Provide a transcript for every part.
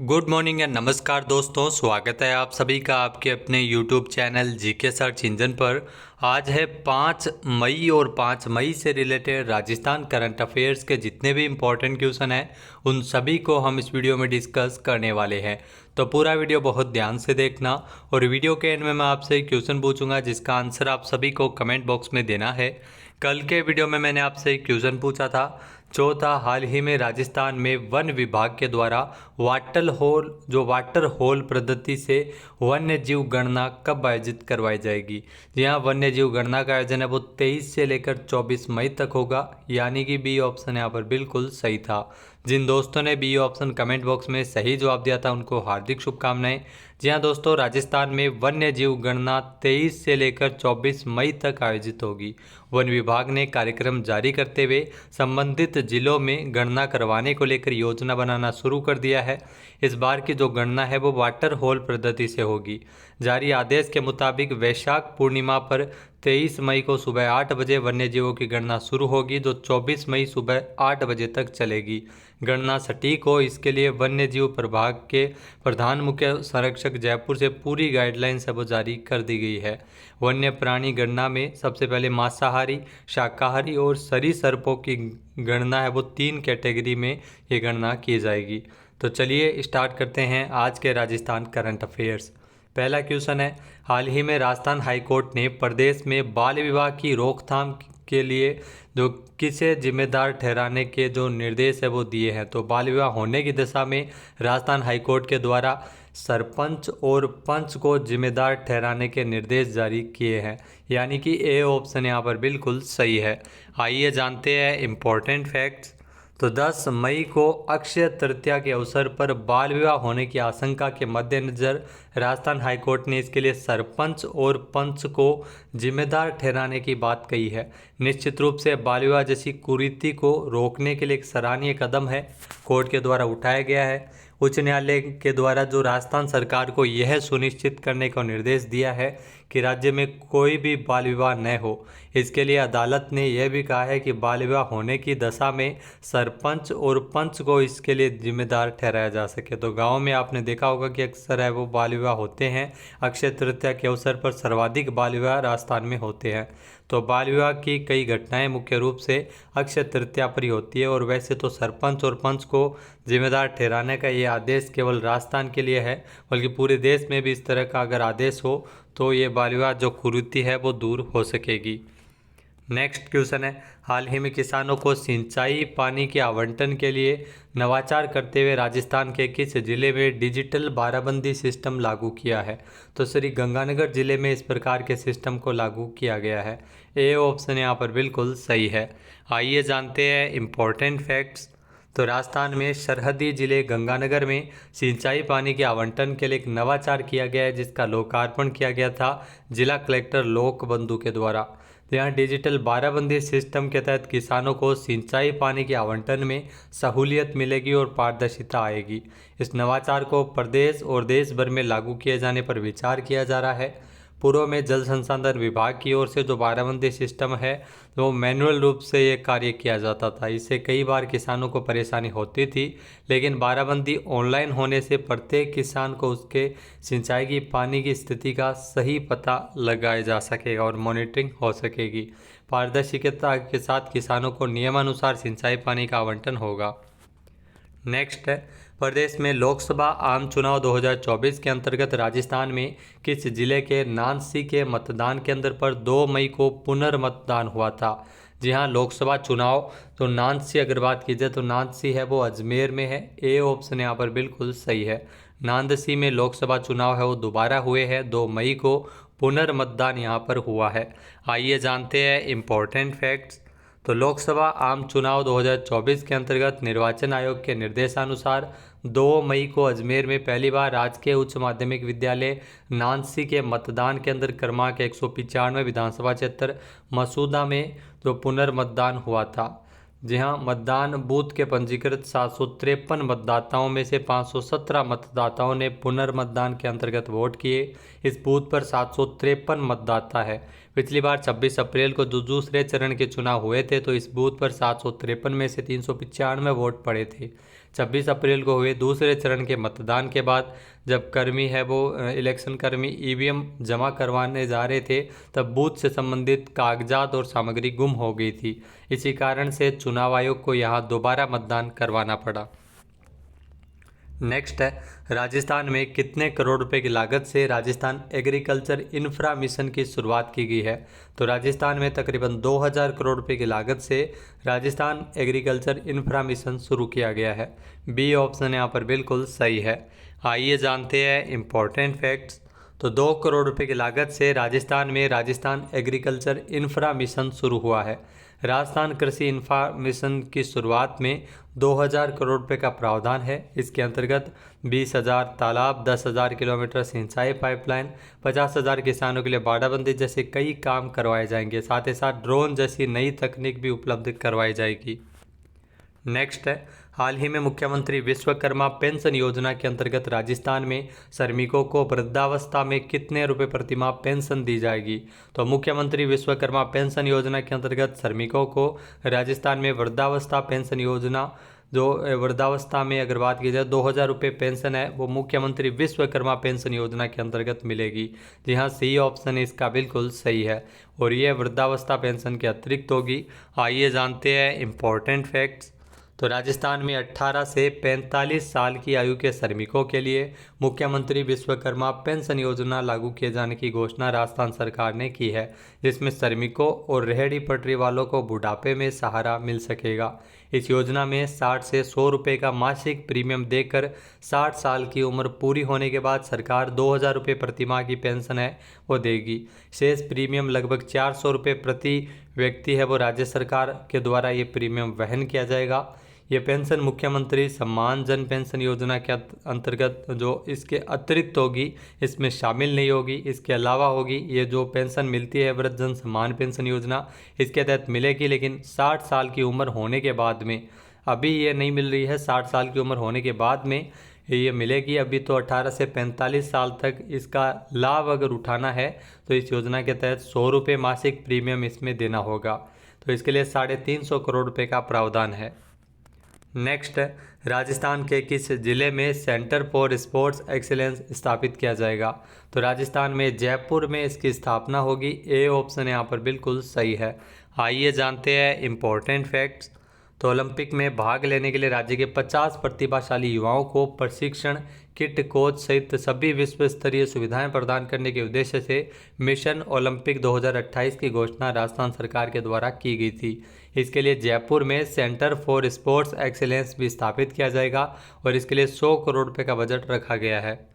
Good morning and नमस्कार दोस्तों, स्वागत है आप सभी का आपके अपने YouTube channel GK search engine पर। आज है 5 मई और 5 मई से रिलेटेड राजस्थान करंट अफेयर्स के जितने भी इम्पोर्टेंट क्वेश्चन हैं उन सभी को हम इस वीडियो में डिस्कस करने वाले हैं। तो पूरा वीडियो बहुत ध्यान से देखना और वीडियो के एंड में मैं आपसे एक क्वेश्चन पूछूंगा जिसका आंसर आप सभी को कमेंट बॉक्स में देना है। कल के वीडियो में मैंने आपसे एक क्वेश्चन पूछा था चौथा, हाल ही में राजस्थान में वन विभाग के द्वारा वाटर होल पद्धति से वन्य जीव गणना कब आयोजित करवाई जाएगी। जी हाँ, वन्य जीव गणना का आयोजन है वो 23 से लेकर 24 मई तक होगा, यानी कि बी ऑप्शन यहाँ पर बिल्कुल सही था। जिन दोस्तों ने बी ऑप्शन कमेंट बॉक्स में सही जवाब दिया था उनको हार्दिक शुभकामनाएं। जी हाँ दोस्तों, राजस्थान में वन्य जीव गणना 23 से लेकर 24 मई तक आयोजित होगी। वन विभाग ने कार्यक्रम जारी करते हुए संबंधित जिलों में गणना करवाने को लेकर योजना बनाना शुरू कर दिया है। इस बार की जो गणना है वो वाटर होल पद्धति से होगी। जारी आदेश के मुताबिक वैशाख पूर्णिमा पर 23 मई को सुबह 8 बजे वन्य जीवों की गणना शुरू होगी जो 24 मई सुबह 8 बजे तक चलेगी। गणना सटीक हो इसके लिए वन्य जीव प्रभाग के प्रधान मुख्य संरक्षक जयपुर से पूरी गाइडलाइंस है वो जारी कर दी गई है। वन्य प्राणी गणना में सबसे पहले मांसाहारी, शाकाहारी और सरीसृपों की गणना है वो 3 कैटेगरी में ये गणना की जाएगी। तो चलिए स्टार्ट करते हैं आज के राजस्थान करंट अफेयर्स। पहला क्वेश्चन है, हाल ही में राजस्थान हाईकोर्ट ने प्रदेश में बाल विवाह की रोकथाम के लिए जो किसे जिम्मेदार ठहराने के जो निर्देश है वो दिए हैं। तो बाल विवाह होने की दिशा में राजस्थान हाईकोर्ट के द्वारा सरपंच और पंच को जिम्मेदार ठहराने के निर्देश जारी किए हैं, यानी कि ए ऑप्शन यहाँ पर बिल्कुल सही है। आइए जानते हैं इम्पोर्टेंट फैक्ट्स। तो 10 मई को अक्षय तृतीया के अवसर पर बाल विवाह होने की आशंका के मद्देनज़र राजस्थान हाईकोर्ट ने इसके लिए सरपंच और पंच को जिम्मेदार ठहराने की बात कही है। निश्चित रूप से बाल विवाह जैसी कुरीति को रोकने के लिए एक सराहनीय कदम है, कोर्ट के द्वारा उठाया गया है। उच्च न्यायालय के द्वारा जो राजस्थान सरकार को यह सुनिश्चित करने का निर्देश दिया है कि राज्य में कोई भी बाल विवाह न हो, इसके लिए अदालत ने यह भी कहा है कि बाल विवाह होने की दशा में सरपंच और पंच को इसके लिए जिम्मेदार ठहराया जा सके। तो गांव में आपने देखा होगा कि अक्सर है वो बाल विवाह होते हैं। अक्षय तृतीया के अवसर पर सर्वाधिक बाल विवाह राजस्थान में होते हैं। तो बाल विवाह की कई घटनाएं मुख्य रूप से अक्षय तृतीया पर ही होती है और वैसे तो सरपंच और पंच को जिम्मेदार ठहराने का ये आदेश केवल राजस्थान के लिए है, बल्कि पूरे देश में भी इस तरह का अगर आदेश हो तो ये बाल विवाह जो कुरीति है वो दूर हो सकेगी। नेक्स्ट क्वेश्चन है, हाल ही में किसानों को सिंचाई पानी के आवंटन के लिए नवाचार करते हुए राजस्थान के किस जिले में डिजिटल बाराबंदी सिस्टम लागू किया है। तो श्री गंगानगर जिले में इस प्रकार के सिस्टम को लागू किया गया है। ए ऑप्शन यहाँ पर बिल्कुल सही है। आइए जानते हैं इम्पोर्टेंट फैक्ट्स। तो राजस्थान में सरहदी जिले गंगानगर में सिंचाई पानी के आवंटन के लिए एक नवाचार किया गया है जिसका लोकार्पण किया गया था जिला कलेक्टर लोकबंधु के द्वारा। यहाँ डिजिटल बाराबंदी सिस्टम के तहत किसानों को सिंचाई पानी के आवंटन में सहूलियत मिलेगी और पारदर्शिता आएगी। इस नवाचार को प्रदेश और देश भर में लागू किए जाने पर विचार किया जा रहा है। पूर्व में जल संसाधन विभाग की ओर से जो बाराबंदी सिस्टम है वो मैनुअल रूप से ये कार्य किया जाता था। इससे कई बार किसानों को परेशानी होती थी, लेकिन बाराबंदी ऑनलाइन होने से प्रत्येक किसान को उसके सिंचाई की पानी की स्थिति का सही पता लगाया जा सकेगा और मॉनिटरिंग हो सकेगी। पारदर्शिता के साथ किसानों को नियमानुसार सिंचाई पानी का आवंटन होगा। नेक्स्ट है, प्रदेश में लोकसभा आम चुनाव 2024 के अंतर्गत राजस्थान में किस जिले के नानसी के मतदान केंद्र पर 2 मई को पुनर्मतदान हुआ था। जी हाँ, लोकसभा चुनाव तो नानसी अगर बात की जाए तो नानसी है वो अजमेर में है। ए ऑप्शन यहाँ पर बिल्कुल सही है। नांदसी में लोकसभा चुनाव है वो दोबारा हुए हैं, 2 मई को पुनर्मतदान यहाँ पर हुआ है। आइए जानते हैं इम्पोर्टेंट फैक्ट्स। तो लोकसभा आम चुनाव 2024 के अंतर्गत निर्वाचन आयोग के निर्देशानुसार 2 मई को अजमेर में पहली बार राजकीय उच्च माध्यमिक विद्यालय नानसी के मतदान केंद्र क्रमांक 195 विधानसभा क्षेत्र मसूदा में जो पुनर्मतदान हुआ था। जी हाँ, मतदान बूथ के पंजीकृत 753 मतदाताओं में से 517 मतदाताओं ने पुनर्मतदान के अंतर्गत वोट किए। इस बूथ पर 753 मतदाता है। पिछली बार 26 अप्रैल को जो दूसरे चरण के चुनाव हुए थे तो इस बूथ पर 753 में से 395 वोट पड़े थे। 26 अप्रैल को हुए दूसरे चरण के मतदान के बाद जब कर्मी है वो इलेक्शन कर्मी ईवीएम जमा करवाने जा रहे थे, तब बूथ से संबंधित कागजात और सामग्री गुम हो गई थी। इसी कारण से चुनाव आयोग को यहाँ दोबारा मतदान करवाना पड़ा। नेक्स्ट है, राजस्थान में कितने करोड़ रुपए की लागत से राजस्थान एग्रीकल्चर इंफ्रा मिशन की शुरुआत की गई है? तो राजस्थान में तकरीबन 2000 करोड़ रुपए की लागत से राजस्थान एग्रीकल्चर इंफ्रा मिशन शुरू किया गया है। बी ऑप्शन यहाँ पर बिल्कुल सही है। आइए जानते हैं इम्पोर्टेंट फैक्ट्स। तो 2 करोड़ रुपए की लागत से राजस्थान में राजस्थान एग्रीकल्चर इंफ्रा मिशन शुरू हुआ है। राजस्थान कृषि इंफ्रा मिशन की शुरुआत में 2000 करोड़ रुपए का प्रावधान है। इसके अंतर्गत 20,000 तालाब, 10,000 किलोमीटर सिंचाई पाइपलाइन, 50,000 किसानों के लिए बाड़ाबंदी जैसे कई काम करवाए जाएंगे। साथ ही साथ ड्रोन जैसी नई तकनीक भी उपलब्ध करवाई जाएगी। नेक्स्ट है, हाल ही में मुख्यमंत्री विश्वकर्मा पेंशन योजना के अंतर्गत राजस्थान में श्रमिकों को वृद्धावस्था में कितने रुपए प्रतिमाह पेंशन दी जाएगी? तो मुख्यमंत्री विश्वकर्मा पेंशन योजना के अंतर्गत श्रमिकों को राजस्थान में वृद्धावस्था पेंशन योजना, जो वृद्धावस्था में अगर बात की जाए 2000 रुपये पेंशन है, वो मुख्यमंत्री विश्वकर्मा पेंशन योजना के अंतर्गत मिलेगी। जी हाँ, सी ऑप्शन इसका बिल्कुल सही है और ये वृद्धावस्था पेंशन के अतिरिक्त होगी। आइए जानते हैं इम्पोर्टेंट फैक्ट्स। तो राजस्थान में 18 से 45 साल की आयु के श्रमिकों के लिए मुख्यमंत्री विश्वकर्मा पेंशन योजना लागू किए जाने की घोषणा राजस्थान सरकार ने की है, जिसमें श्रमिकों और रेहड़ी पटरी वालों को बुढ़ापे में सहारा मिल सकेगा। इस योजना में 60 से 100 रुपये का मासिक प्रीमियम देकर 60 साल की उम्र पूरी होने के बाद सरकार 2000 रुपये प्रतिमाह की पेंशन है वो देगी। शेष प्रीमियम लगभग 400 रुपये प्रति व्यक्ति है वो राज्य सरकार के द्वारा ये प्रीमियम वहन किया जाएगा। ये पेंशन मुख्यमंत्री सम्मान जन पेंशन योजना के अंतर्गत जो इसके अतिरिक्त होगी, इसमें शामिल नहीं होगी। इसके अलावा होगी ये जो पेंशन मिलती है वृद्धजन सम्मान पेंशन योजना, इसके तहत मिलेगी, लेकिन 60 साल की उम्र होने के बाद में। अभी ये नहीं मिल रही है, 60 साल की उम्र होने के बाद में ये मिलेगी। अभी तो 18 से 45 साल तक इसका लाभ अगर उठाना है तो इस योजना के तहत 100 रुपये मासिक प्रीमियम इसमें देना होगा। तो इसके लिए 350 करोड़ रुपये का प्रावधान है। नेक्स्ट, राजस्थान के किस जिले में सेंटर फॉर स्पोर्ट्स एक्सीलेंस स्थापित किया जाएगा? तो राजस्थान में जयपुर में इसकी स्थापना होगी। ए ऑप्शन यहाँ पर बिल्कुल सही है। आइए जानते हैं इम्पोर्टेंट फैक्ट्स। तो ओलंपिक में भाग लेने के लिए राज्य के 50 प्रतिभाशाली युवाओं को प्रशिक्षण किट, कोच सहित सभी विश्व स्तरीय सुविधाएं प्रदान करने के उद्देश्य से मिशन ओलंपिक 2028 की घोषणा राजस्थान सरकार के द्वारा की गई थी। इसके लिए जयपुर में सेंटर फॉर स्पोर्ट्स एक्सीलेंस भी स्थापित किया जाएगा और इसके लिए 100 करोड़ रुपये का बजट रखा गया है।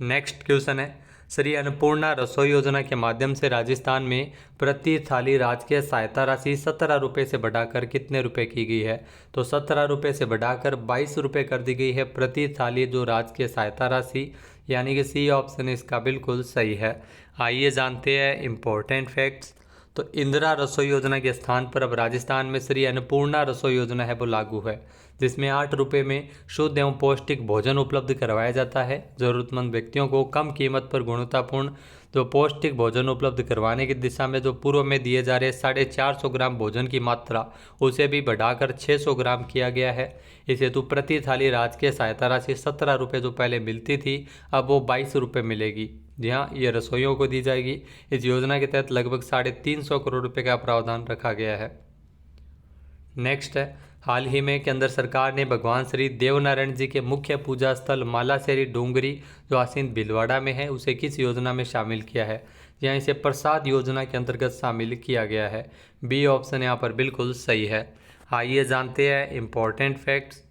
नेक्स्ट क्वेश्चन है, श्री अन्नपूर्णा रसोई योजना के माध्यम से राजस्थान में प्रति थाली राजकीय सहायता राशि 17 रुपये से बढ़ाकर कितने रुपए की गई है? तो 17 रुपये से बढ़ाकर 22 रुपये कर दी गई है प्रति थाली जो राजकीय सहायता राशि, यानी कि सी ऑप्शन इसका बिल्कुल सही है। आइए जानते हैं इम्पोर्टेंट फैक्ट्स। तो इंदिरा रसोई योजना के स्थान पर अब राजस्थान में श्री अन्नपूर्णा रसोई योजना है वो लागू है, जिसमें 8 रुपये में शुद्ध एवं पौष्टिक भोजन उपलब्ध करवाया जाता है। ज़रूरतमंद व्यक्तियों को कम कीमत पर गुणवत्तापूर्ण जो पौष्टिक भोजन उपलब्ध करवाने की दिशा में जो पूर्व में दिए जा रहे 450 ग्राम भोजन की मात्रा उसे भी बढ़ाकर 600 ग्राम किया गया है। इस हेतु प्रति थाली राजकीय सहायता राशि 17 रुपये जो पहले मिलती थी अब वो 22 रुपये मिलेगी। जी हाँ, ये रसोइयों को दी जाएगी। इस योजना के तहत लगभग 350 करोड़ रुपये का प्रावधान रखा गया है। नेक्स्ट है, हाल ही में केंद्र सरकार ने भगवान श्री देवनारायण जी के मुख्य पूजा स्थल मालासेरी डोंगरी जो आसीन भीलवाड़ा में है उसे किस योजना में शामिल किया है? यहाँ इसे प्रसाद योजना के अंतर्गत शामिल किया गया है। बी ऑप्शन यहाँ पर बिल्कुल सही है। आइए जानते हैं इम्पोर्टेंट फैक्ट्स।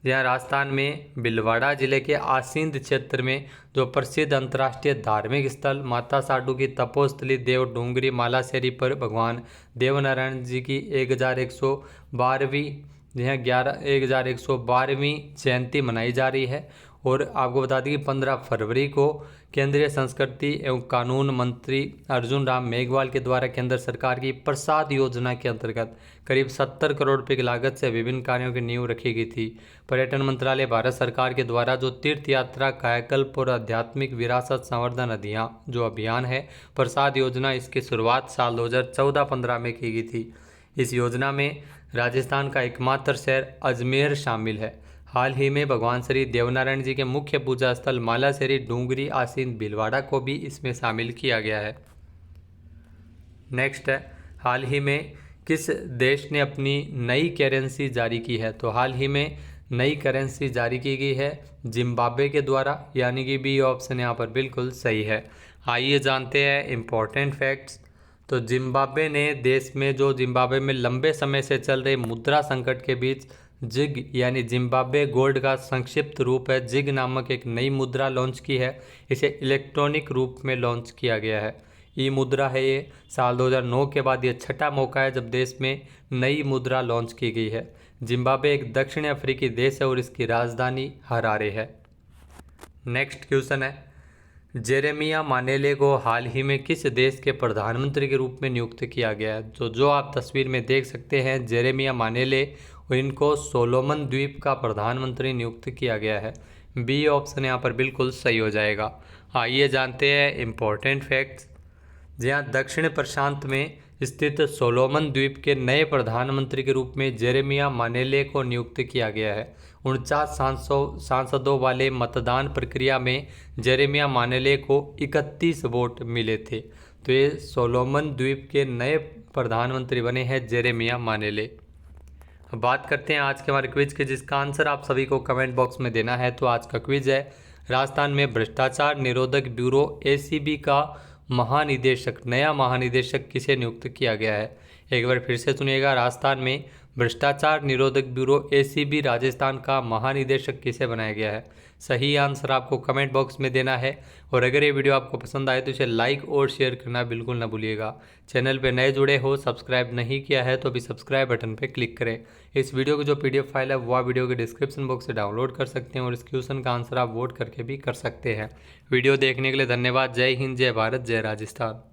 यहाँ राजस्थान में भीलवाड़ा जिले के आसींद क्षेत्र में जो प्रसिद्ध अंतर्राष्ट्रीय धार्मिक स्थल माता साडू की तपोस्थली देव डोंगरी मालासेरी पर भगवान देवनारायण जी की 1112वीं 1112वीं जयंती मनाई जा रही है। और आपको बता दें कि 15 फरवरी को केंद्रीय संस्कृति एवं कानून मंत्री अर्जुन राम मेघवाल के द्वारा केंद्र सरकार की प्रसाद योजना के अंतर्गत करीब 70 करोड़ रुपए की लागत से विभिन्न कार्यों की नींव रखी गई थी। पर्यटन मंत्रालय भारत सरकार के द्वारा जो तीर्थ यात्रा कायाकल्प और आध्यात्मिक विरासत संवर्धन अभियान है प्रसाद योजना, इसकी शुरुआत साल 2014-15 में की गई थी। इस योजना में राजस्थान का एकमात्र शहर अजमेर शामिल है। हाल ही में भगवान श्री देवनारायण जी के मुख्य पूजा स्थल मालासेरी डूंगरी आसीन भीलवाड़ा को भी इसमें शामिल किया गया है। नेक्स्ट है, हाल ही में किस देश ने अपनी नई करेंसी जारी की है? तो हाल ही में नई करेंसी जारी की गई है जिम्बाब्वे के द्वारा, यानी कि बी ऑप्शन यहाँ पर बिल्कुल सही है। आइए जानते हैं इम्पोर्टेंट फैक्ट्स। तो जिम्बाब्वे में लंबे समय से चल रहे मुद्रा संकट के बीच जिग यानी जिम्बाब्वे गोल्ड का संक्षिप्त रूप है जिग नामक एक नई मुद्रा लॉन्च की है। इसे इलेक्ट्रॉनिक रूप में लॉन्च किया गया है। ई मुद्रा है ये। साल 2009 के बाद ये छठा मौका है जब देश में नई मुद्रा लॉन्च की गई है। जिम्बाब्वे एक दक्षिण अफ्रीकी देश है और इसकी राजधानी हरारे है। नेक्स्ट क्वेश्चन है, जेरेमिया मानेले को हाल ही में किस देश के प्रधानमंत्री के रूप में नियुक्त किया गया है? तो जो आप तस्वीर में देख सकते हैं जेरेमिया मानेले, इनको सोलोमन द्वीप का प्रधानमंत्री नियुक्त किया गया है। बी ऑप्शन यहाँ पर बिल्कुल सही हो जाएगा। आइए जानते हैं इम्पोर्टेंट फैक्ट्स। जहाँ दक्षिण प्रशांत में स्थित सोलोमन द्वीप के नए प्रधानमंत्री के रूप में जेरेमिया मानेले को नियुक्त किया गया है। 49 सांसदों वाले मतदान प्रक्रिया में जेरेमिया मानेले को 31 वोट मिले थे। तो ये सोलोमन द्वीप के नए प्रधानमंत्री बने हैं जेरेमिया मानेले। अब बात करते हैं आज के हमारे क्विज के, जिसका आंसर आप सभी को कमेंट बॉक्स में देना है। तो आज का क्विज है, राजस्थान में भ्रष्टाचार निरोधक ब्यूरो ACB का नया महानिदेशक किसे नियुक्त किया गया है? एक बार फिर से सुनिएगा, राजस्थान में भ्रष्टाचार निरोधक ब्यूरो ACB राजस्थान का महानिदेशक किसे बनाया गया है? सही आंसर आपको कमेंट बॉक्स में देना है। और अगर ये वीडियो आपको पसंद आए तो इसे लाइक और शेयर करना बिल्कुल ना भूलिएगा। चैनल पे नए जुड़े हो, सब्सक्राइब नहीं किया है तो अभी सब्सक्राइब बटन पे क्लिक करें। इस वीडियो की जो PDF फाइल है वह वीडियो के डिस्क्रिप्शन बॉक्स से डाउनलोड कर सकते हैं और इस क्वेश्चन का आंसर आप वोट करके भी कर सकते हैं। वीडियो देखने के लिए धन्यवाद। जय हिंद, जय भारत, जय राजस्थान।